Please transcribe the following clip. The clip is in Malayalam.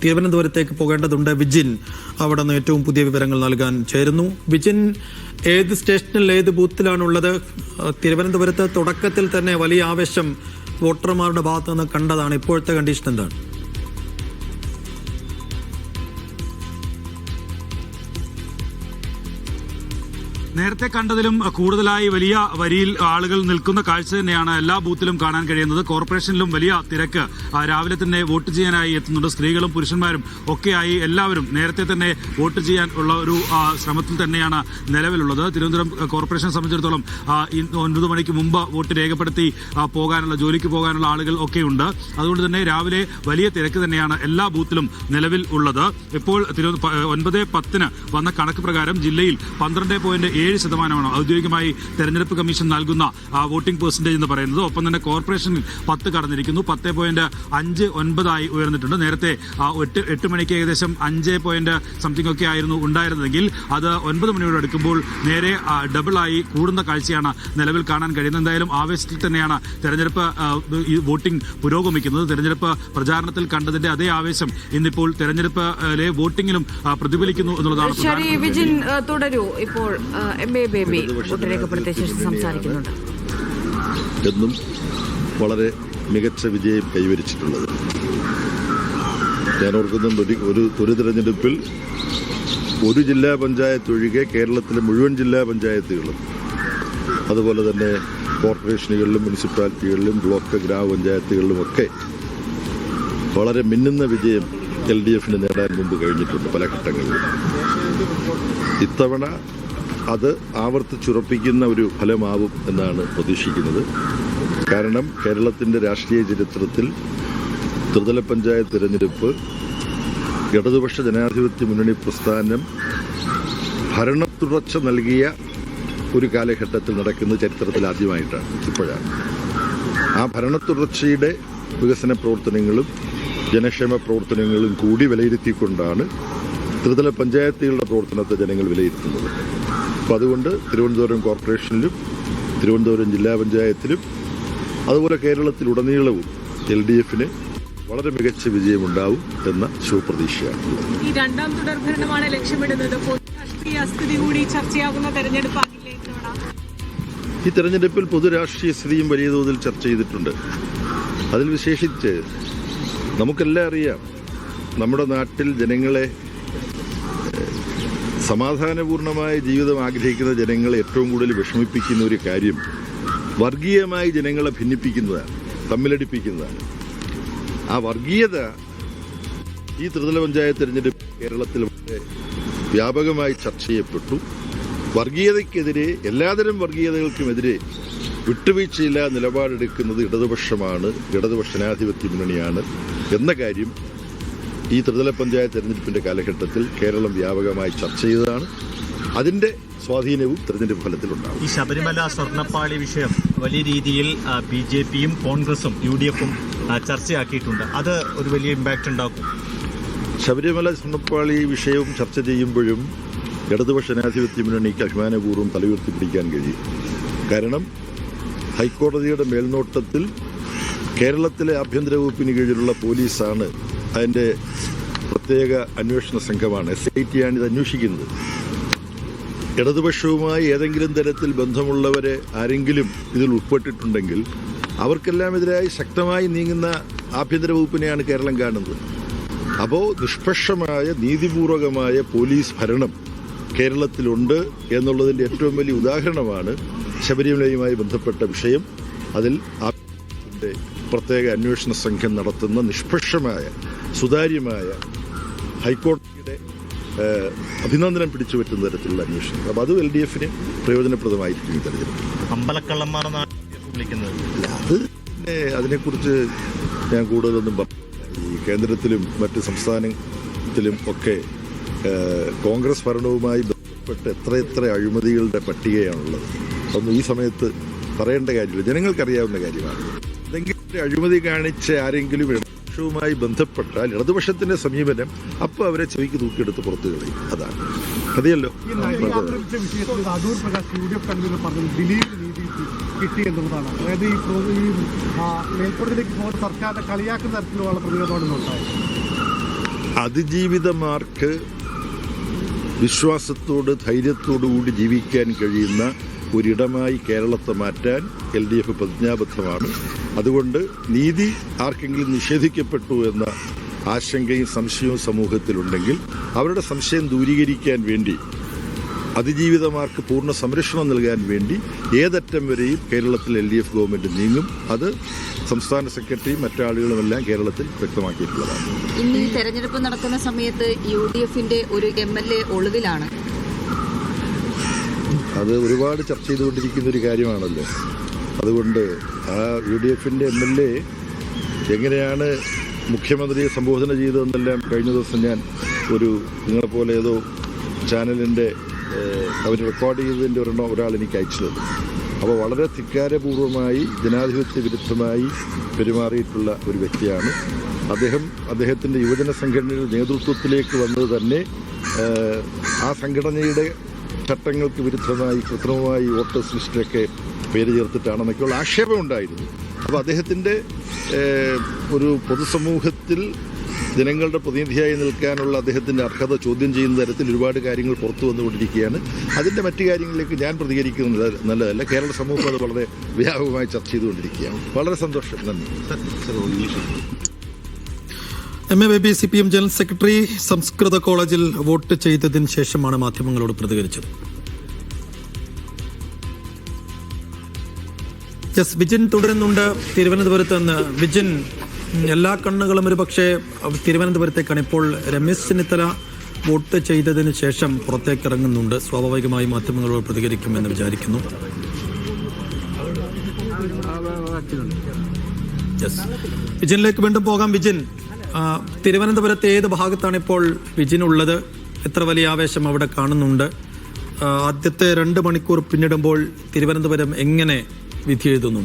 തിരുവനന്തപുരത്തേക്ക് പോകേണ്ടതുണ്ട്. വിജിൻ അവിടെ നിന്ന് ഏറ്റവും പുതിയ വിവരങ്ങൾ നൽകാൻ ചേരുന്നു. വിജിൻ, ഏത് സ്റ്റേഷനിൽ ഏത് ബൂത്തിലാണുള്ളത്? തിരുവനന്തപുരത്ത് തുടക്കത്തിൽ തന്നെ വലിയ ആവേശം വോട്ടർമാരുടെ ഭാഗത്തു നിന്ന് കണ്ടതാണ്. ഇപ്പോഴത്തെ കണ്ടീഷൻ എന്താണ്? നേരത്തെ കണ്ടതിലും കൂടുതലായി വലിയ വരിയിൽ ആളുകൾ നിൽക്കുന്ന കാഴ്ച തന്നെയാണ് എല്ലാ ബൂത്തിലും കാണാൻ കഴിയുന്നത്. കോർപ്പറേഷനിലും വലിയ തിരക്ക് രാവിലെ തന്നെ വോട്ട് ചെയ്യാനായി എത്തുന്നുണ്ട്. സ്ത്രീകളും പുരുഷന്മാരും ഒക്കെയായി എല്ലാവരും നേരത്തെ തന്നെ വോട്ട് ചെയ്യാൻ ഉള്ള ഒരു ശ്രമത്തിൽ തന്നെയാണ് നിലവിലുള്ളത്. തിരുവനന്തപുരം കോർപ്പറേഷനെ സംബന്ധിച്ചിടത്തോളം 9 മണിക്ക് മുമ്പ് വോട്ട് രേഖപ്പെടുത്തി ജോലിക്ക് പോകാനുള്ള ആളുകൾ ഒക്കെയുണ്ട്. അതുകൊണ്ട് തന്നെ രാവിലെ വലിയ തിരക്ക് തന്നെയാണ് എല്ലാ ബൂത്തിലും നിലവിൽ ഉള്ളത്. ഇപ്പോൾ 9:10 വന്ന കണക്ക് പ്രകാരം ജില്ലയിൽ 12.7% ഔദ്യോഗികമായി തെരഞ്ഞെടുപ്പ് കമ്മീഷൻ നൽകുന്ന വോട്ടിംഗ് പെർസെന്റേജ് എന്ന് പറയുന്നത്. ഒപ്പം തന്നെ കോർപ്പറേഷനിൽ 10 കടന്നിരിക്കുന്നു. 10.59 ഉയർന്നിട്ടുണ്ട്. നേരത്തെ 8 മണിക്ക് ഏകദേശം 5 ഒക്കെ ആയിരുന്നു ഉണ്ടായിരുന്നതെങ്കിൽ അത് 9 മണിയോട് അടുക്കുമ്പോൾ നേരെ ഡബിളായി കൂടുന്ന കാഴ്ചയാണ് നിലവിൽ കാണാൻ കഴിയുന്നത്. എന്തായാലും ആവേശത്തിൽ തന്നെയാണ് തെരഞ്ഞെടുപ്പ് വോട്ടിംഗ് പുരോഗമിക്കുന്നത്. തെരഞ്ഞെടുപ്പ് പ്രചാരണത്തിൽ കണ്ടതിന്റെ അതേ ആവേശം ഇന്നിപ്പോൾ തെരഞ്ഞെടുപ്പിലെ വോട്ടിംഗിലും പ്രതിഫലിക്കുന്നു എന്നുള്ളതാണ്. തുടരൂ. ഇപ്പോൾ MA ബേബി വോട്ട് രേഖപ്പെടുത്തിയ ശേഷം സംസാരിക്കുന്നുണ്ട്. എന്നും വളരെ മികച്ച വിജയം കൈവരിച്ചിട്ടുള്ളത്. ഞാൻ ഓർക്കുന്നുണ്ട്, ഒരു തെരഞ്ഞെടുപ്പിൽ ഒരു ജില്ലാ പഞ്ചായത്ത് ഒഴികെ കേരളത്തിലെ മുഴുവൻ ജില്ലാ പഞ്ചായത്തുകളും അതുപോലെ തന്നെ കോർപ്പറേഷനുകളിലും മുനിസിപ്പാലിറ്റികളിലും ബ്ലോക്ക് ഗ്രാമപഞ്ചായത്തുകളിലുമൊക്കെ വളരെ മിന്നുന്ന വിജയം LDFന് നേടാൻ മുമ്പ് കഴിഞ്ഞിട്ടുണ്ട് പല ഘട്ടങ്ങളിലും. ഇത്തവണ അത് ആവർത്തിച്ചുറപ്പിക്കുന്ന ഒരു ഫലമാവും എന്നാണ് പ്രതീക്ഷിക്കുന്നത്. കാരണം കേരളത്തിൻ്റെ രാഷ്ട്രീയ ചരിത്രത്തിൽ ത്രിതല പഞ്ചായത്ത് തിരഞ്ഞെടുപ്പ് ഇടതുപക്ഷ ജനാധിപത്യ മുന്നണി പ്രസ്ഥാനം ഭരണത്തുടർച്ച നൽകിയ ഒരു കാലഘട്ടത്തിൽ നടക്കുന്ന ചരിത്രത്തിൽ ആദ്യമായിട്ടാണ്, ഇപ്പോഴാണ്. ആ ഭരണത്തുടർച്ചയുടെ വികസന പ്രവർത്തനങ്ങളും ജനക്ഷേമ പ്രവർത്തനങ്ങളും കൂടി വിലയിരുത്തിക്കൊണ്ടാണ് ത്രിതല പഞ്ചായത്തുകളുടെ പ്രവർത്തനത്തെ ജനങ്ങൾ വിലയിരുത്തുന്നത്. അപ്പം അതുകൊണ്ട് തിരുവനന്തപുരം കോർപ്പറേഷനിലും തിരുവനന്തപുരം ജില്ലാ പഞ്ചായത്തിലും അതുപോലെ കേരളത്തിലുടനീളവും LDFന് വളരെ മികച്ച വിജയമുണ്ടാവും എന്ന ശുഭപ്രതീക്ഷയാണ്. ഈ രണ്ടാം തുടർഭരണമാണ് ലക്ഷ്യമിടുന്നത്. രാഷ്ട്രീയ സ്ഥിതി കൂടി ചർച്ചയാകുന്ന തെരഞ്ഞെടുപ്പാകില്ലേ? ഈ തെരഞ്ഞെടുപ്പിൽ പൊതുരാഷ്ട്രീയ സ്ഥിതിയും വലിയ തോതിൽ ചർച്ച ചെയ്തിട്ടുണ്ട്. അതിൽ വിശേഷിച്ച് നമുക്കെല്ലാം അറിയാം, നമ്മുടെ നാട്ടിൽ ജനങ്ങളെ സമാധാനപൂർണമായ ജീവിതം ആഗ്രഹിക്കുന്ന ജനങ്ങളെ ഏറ്റവും കൂടുതൽ വിഷമിപ്പിക്കുന്ന ഒരു കാര്യം വർഗീയമായി ജനങ്ങളെ ഭിന്നിപ്പിക്കുന്നതാണ്, തമ്മിലടിപ്പിക്കുന്നതാണ്. ആ വർഗീയത ഈ ത്രിതല പഞ്ചായത്ത് തെരഞ്ഞെടുപ്പ് കേരളത്തിൽ വളരെ വ്യാപകമായി ചർച്ച ചെയ്യപ്പെട്ടു. വർഗീയതയ്ക്കെതിരെ, എല്ലാതരം വർഗീയതകൾക്കുമെതിരെ വിട്ടുവീഴ്ചയില്ല നിലപാടെടുക്കുന്നത് ഇടതുപക്ഷമാണ്, ഇടതുപക്ഷ ജനാധിപത്യ മുന്നണിയാണ് എന്ന കാര്യം ഈ ത്രിതല പഞ്ചായത്ത് തെരഞ്ഞെടുപ്പിന്റെ കാലഘട്ടത്തിൽ കേരളം വ്യാപകമായി ചർച്ച ചെയ്തതാണ്. അതിന്റെ സ്വാധീനവും തെരഞ്ഞെടുപ്പ് ഫലത്തിലുണ്ടാകും. ഈ ശബരിമല സ്വർണ്ണപ്പാളി വിഷയം വലിയ രീതിയിൽ BJPയും കോൺഗ്രസും UDFും ചർച്ചയാക്കിയിട്ടുണ്ട്. അത് ഒരു വലിയ ഇമ്പാക്റ്റ് ഉണ്ടാക്കും. ശബരിമല സ്വർണ്ണപ്പാളി വിഷയവും ചർച്ച ചെയ്യുമ്പോഴും ഇടതുപക്ഷ ജനാധിപത്യ മുന്നണിക്ക് അഭിമാനപൂർവ്വം തലയുയർത്തി പിടിക്കാൻ കഴിയും. കാരണം ഹൈക്കോടതിയുടെ മേൽനോട്ടത്തിൽ കേരളത്തിലെ ആഭ്യന്തര വകുപ്പിന് കീഴിലുള്ള പോലീസാണ്, അതിൻ്റെ പ്രത്യേക അന്വേഷണ സംഘമാണ്, SIT ആണ് ഇത് അന്വേഷിക്കുന്നത്. ഇടതുപക്ഷവുമായി ഏതെങ്കിലും തരത്തിൽ ബന്ധമുള്ളവരെ ആരെങ്കിലും ഇതിൽ ഉൾപ്പെട്ടിട്ടുണ്ടെങ്കിൽ അവർക്കെല്ലാം എതിരായി ശക്തമായി നീങ്ങുന്ന ആഭ്യന്തര വകുപ്പിനെയാണ് കേരളം കാണുന്നത്. അപ്പോൾ നിഷ്പക്ഷമായ നീതിപൂർവകമായ പോലീസ് ഭരണം കേരളത്തിലുണ്ട് എന്നുള്ളതിൻ്റെ ഏറ്റവും വലിയ ഉദാഹരണമാണ് ശബരിമലയുമായി ബന്ധപ്പെട്ട വിഷയം. അതിൽ പ്രത്യേക അന്വേഷണ സംഘം നടത്തുന്ന നിഷ്പക്ഷമായ സുതാര്യമായ ഹൈക്കോടതിയുടെ അഭിനന്ദനം പിടിച്ചുപറ്റുന്ന തരത്തിലുള്ള അന്വേഷണം. അപ്പോൾ അത് LDFന് പ്രയോജനപ്രദമായിരിക്കും ഈ തെരഞ്ഞെടുപ്പ്. അത് അതിനെക്കുറിച്ച് ഞാൻ കൂടുതലൊന്നും പറഞ്ഞു. ഈ കേന്ദ്രത്തിലും മറ്റ് സംസ്ഥാനത്തിലും ഒക്കെ കോൺഗ്രസ് ഭരണവുമായി ബന്ധപ്പെട്ട് എത്രയെത്ര അഴിമതികളുടെ പട്ടികയാണുള്ളത്. അതൊന്നും ഈ സമയത്ത് പറയേണ്ട കാര്യമില്ല, ജനങ്ങൾക്കറിയാവുന്ന കാര്യമാണ്. എന്തെങ്കിലും അഴിമതി കാണിച്ച് ആരെങ്കിലും ഇടതുപക്ഷവുമായി ബന്ധപ്പെട്ടാൽ ഇടതുപക്ഷത്തിന്റെ സമീപനം അപ്പോൾ അവരെ ചെവിക്ക് തൂക്കിയെടുത്ത് പുറത്തു കളയും. അതാണ് മതിയല്ലോ. കിട്ടി എന്നുള്ളതാണ്. അതായത് ഈ മേൽക്കോടതിയിലേക്ക് സർക്കാരിനെ കളിയാക്കുന്ന തരത്തിലുള്ള പ്രതികരണമാണ് ഉണ്ടായത്. അതിജീവിതമാർക്ക് വിശ്വാസത്തോട് ധൈര്യത്തോടുകൂടി ജീവിക്കാൻ കഴിയുന്ന ഒരിടമായി കേരളത്തെ മാറ്റാൻ LDF പ്രതിജ്ഞാബദ്ധമാണ്. അതുകൊണ്ട് നീതി ആർക്കെങ്കിലും നിഷേധിക്കപ്പെട്ടു എന്ന ആശങ്കയും സംശയവും സമൂഹത്തിലുണ്ടെങ്കിൽ അവരുടെ സംശയം ദൂരീകരിക്കാൻ വേണ്ടി, അതിജീവിതമാർക്ക് പൂർണ്ണ സംരക്ഷണം നൽകാൻ വേണ്ടി ഏതറ്റം വരെയും കേരളത്തിൽ LDF ഗവൺമെന്റ് നീങ്ങും. അത് സംസ്ഥാന സെക്രട്ടറിയും മറ്റാളുകളുമെല്ലാം കേരളത്തിൽ വ്യക്തമാക്കിയിട്ടുള്ളതാണ്. ഇന്ന് ഈ തെരഞ്ഞെടുപ്പ് നടക്കുന്ന സമയത്ത് UDFന്റെ ഒരു MLA ഒളിവിലാണ്. അത് ഒരുപാട് ചർച്ച ചെയ്തുകൊണ്ടിരിക്കുന്ന ഒരു കാര്യമാണല്ലോ. അതുകൊണ്ട് ആ UDFന്റെ MLA എങ്ങനെയാണ് മുഖ്യമന്ത്രിയെ സംബോധന ചെയ്തതെന്നെല്ലാം കഴിഞ്ഞ ദിവസം ഞാൻ നിങ്ങളെപ്പോലെ ഏതോ ചാനലിൻ്റെ അവർ റെക്കോർഡ് ചെയ്തതിൻ്റെ ഒരാൾ എനിക്ക് അയച്ചു തന്നു. അപ്പോൾ വളരെ ധിക്കാരപൂർവമായി ജനാധിപത്യ വിരുദ്ധമായി പെരുമാറിയിട്ടുള്ള ഒരു വ്യക്തിയാണ് അദ്ദേഹത്തിൻ്റെ യുവജന സംഘടനയുടെ നേതൃത്വത്തിലേക്ക് വന്നത് തന്നെ ആ സംഘടനയുടെ ചട്ടങ്ങൾക്ക് വിരുദ്ധമായി കൃത്രിമമായി വോട്ടേഴ്സ് ലിസ്റ്റിലൊക്കെ പേര് ചേർത്തിട്ടാണെന്നൊക്കെയുള്ള ആക്ഷേപമുണ്ടായിരുന്നു. അപ്പോൾ അദ്ദേഹത്തിൻ്റെ ഒരു പൊതുസമൂഹത്തിൽ ജനങ്ങളുടെ പ്രതിനിധിയായി നിൽക്കാനുള്ള അദ്ദേഹത്തിൻ്റെ അർഹത ചോദ്യം ചെയ്യുന്ന തരത്തിൽ ഒരുപാട് കാര്യങ്ങൾ പുറത്തു വന്നുകൊണ്ടിരിക്കുകയാണ്. അതിൻ്റെ മറ്റു കാര്യങ്ങളിലേക്ക് ഞാൻ പ്രതികരിക്കുന്നത് നല്ലതല്ല. കേരള സമൂഹം അത് വളരെ വ്യാപകമായി ചർച്ച ചെയ്തുകൊണ്ടിരിക്കുകയാണ്. വളരെ സന്തോഷം. നന്ദി. MA baby CPM general secretary സംസ്കൃത കോളേജിൽ വോട്ട് ചെയ്തതിന് ശേഷമാണ് മാധ്യമങ്ങളോട് പ്രതികരിച്ചത്. വിജിൻ തുടരുന്നുണ്ട് തിരുവനന്തപുരത്ത് നിന്ന്. വിജിൻ, എല്ലാ കണ്ണുകളും ഒരു പക്ഷേ തിരുവനന്തപുരത്തേക്കാണ്. ഇപ്പോൾ രമേശ് ചെന്നിത്തല വോട്ട് ചെയ്തതിന് ശേഷം പുറത്തേക്ക് ഇറങ്ങുന്നുണ്ട്. സ്വാഭാവികമായി മാധ്യമങ്ങളോട് പ്രതികരിക്കുമെന്ന് വിചാരിക്കുന്നു. വിജിനിലേക്ക് വീണ്ടും പോകാം. വിജിൻ, തിരുവനന്തപുരത്ത് ഏത് ഭാഗത്താണ് ഇപ്പോൾ വിജിനുള്ളത്? എത്ര വലിയ ആവേശം അവിടെ കാണുന്നുണ്ട്? ആദ്യത്തെ 2 മണിക്കൂർ പിന്നിടുമ്പോൾ തിരുവനന്തപുരം എങ്ങനെ വിധി എഴുതുന്നു?